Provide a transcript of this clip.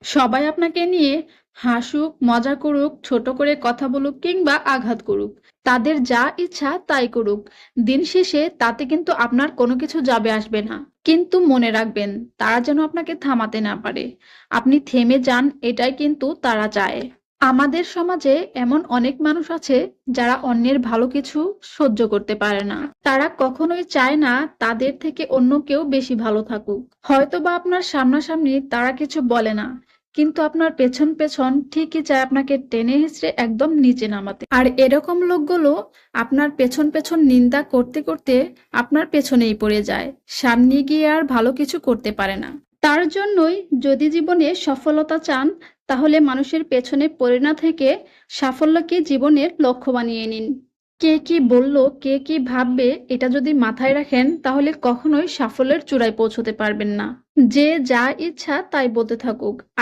সবাই আপনাকে নিয়ে হাসুক, মজা করুক, ছোট করে কথা বলুক কিংবা আঘাত করুক, তাদের যা ইচ্ছা তাই করুক, দিন শেষে তাতে কিন্তু আপনার কোনো কিছু যাবে আসবে না। কিন্তু মনে রাখবেন, তারা যেন আপনাকে থামাতে না পারে। আপনি থেমে যান, এটাই কিন্তু তারা চায়। আমাদের সমাজে এমন অনেক মানুষ আছে যারা অন্যের ভালো কিছু সহ্য করতে পারে না। তারা কখনোই চায় না তাদের থেকে অন্য কেউ বেশি ভালো থাকুক। হয়তোবা আপনার সামনাসামনি তারা কিছু বলে না, কিন্তু আপনার পেছন পেছন ঠিকই চায় আপনাকে টেনে হিঁচড়ে একদম নিচে নামাতে। আর এরকম লোকগুলো আপনার পেছন পেছন নিন্দা করতে করতে আপনার পেছনেই পড়ে যায়, সামনে গিয়ে আর ভালো কিছু করতে পারে না। তার জন্যই যদি জীবনে সফলতা চান, তাহলে মানুষের পেছনে পড়ে না থেকে সাফল্যকে জীবনের লক্ষ্য বানিয়ে নিন। কে কি বলল, কে কি ভাববে, এটা যদি মাথায় রাখেন তাহলে কখনোই সাফল্যের চূড়ায় পৌঁছতে পারবেন না। যে যা ইচ্ছা তাই বলতে থাকুক, আর